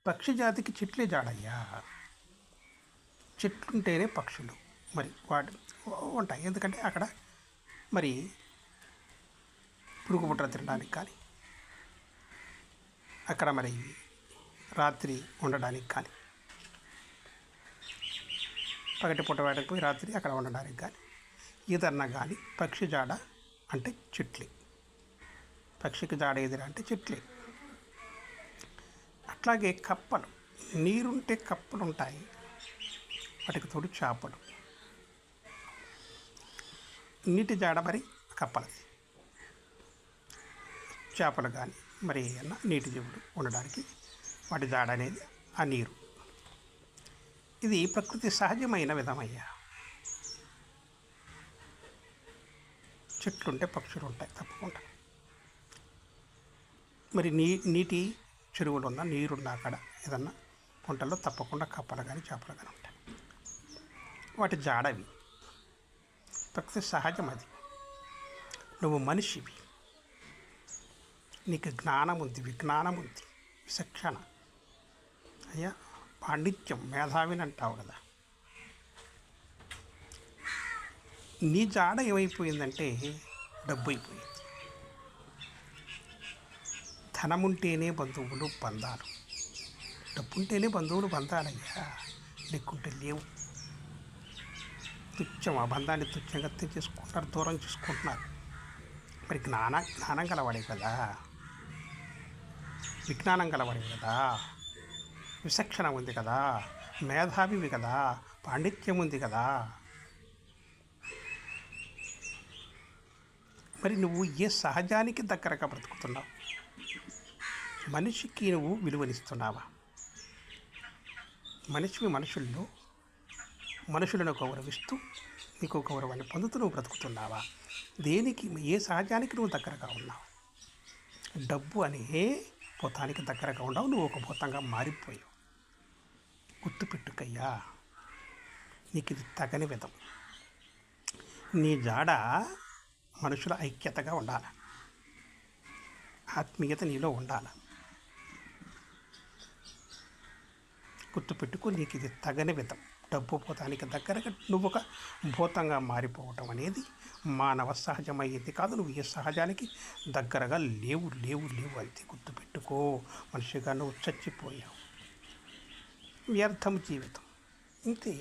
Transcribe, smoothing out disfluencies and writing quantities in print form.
పక్షి జాతికి చెట్లే జాడయ్యా. చెట్లుంటేనే పక్షులు మరి వాటి ఉంటాయి. ఎందుకంటే అక్కడ మరి పురుగు పుట్ర తినడానికి కానీ, అక్కడ మరి రాత్రి ఉండడానికి కానీ, పగటి పూట వేటకు పోయి రాత్రి అక్కడ ఉండడానికి కానీ, ఏదన్నా కానీ పక్షి జాడ అంటే చెట్లే. పక్షికి జాడ ఏదిరా అంటే చెట్లే. అట్లాగే కప్పలు, నీరుంటే కప్పలు ఉంటాయి, వాటికి తోడు చేపలు. నీటి జాడ మరి కప్పలది. చేపలు కానీ మరి ఏమన్నా నీటి జీవులు ఉండడానికి వాటి జాడ అనేది ఆ నీరు. ఇది ప్రకృతి సహజమైన విధమయ్యా. చెట్లుంటే పక్షులు ఉంటాయి తప్పకుండా. మరి నీటి చెరువులున్నా నీరున్నా అక్కడ ఏదన్నా గుంటల్లో తప్పకుండా కప్పలు కానీ చేపలు కానీ ఉంటాయి. వాటి జాడవి. ప్రకృతి సహజం అది. నువ్వు మనిషివి, నీకు జ్ఞానం ఉంది, విజ్ఞానం ఉంది, విచక్షణ అయ్యా, పాండిత్యం, మేధావిని అంటావు కదా. నీ జాడ ఏమైపోయిందంటే డబ్బు అయిపోయింది. ధనముంటేనే బంధువులు బంధాలు, డబ్బుంటేనే బంధువులు బంధాలయ్యా, లేకుంటే లేవు. తుచ్చం, ఆ బంధాన్ని తుచ్చంగా చేసుకుంటున్నారు, దూరం చేసుకుంటున్నారు. మరి జ్ఞానం గలవాడే కదా, విజ్ఞానం గలవాడే కదా, విచక్షణ ఉంది కదా, మేధావివి కదా, పాండిత్యం ఉంది కదా. మరి నువ్వు ఏ సహజానికి దగ్గరగా బ్రతుకుతున్నావు? మనిషికి నువ్వు విలువనిస్తున్నావా? మనిషివి మనుషులను గౌరవిస్తూ నీకు గౌరవాన్ని పొందుతూ నువ్వు బ్రతుకుతున్నావా? దేనికి, ఏ సహజానికి నువ్వు దగ్గరగా ఉన్నావు? డబ్బు అనే భూతానికి దగ్గరగా ఉండవు, నువ్వు ఒక భూతంగా మారిపోయావు. గుర్తుపెట్టుకయ్యా, నీకు ఇది తగని విధం. నీ జాడ మనుషుల ఐక్యతగా ఉండాలి, ఆత్మీయత నీలో ఉండాలి. గుర్తుపెట్టుకో, నీకు ఇది తగని విధం. డబ్బు భూతానికి దగ్గరగా నువ్వు ఒక భూతంగా మారిపోవటం అనేది మానవ సహజమయ్యేది కాదు. నువ్వు ఏ సహజానికి దగ్గరగా లేవు అంతే. గుర్తుపెట్టుకో, మనిషిగా నువ్వు చచ్చిపోయావు. వ్యర్థం జీవితం, ఇంతే.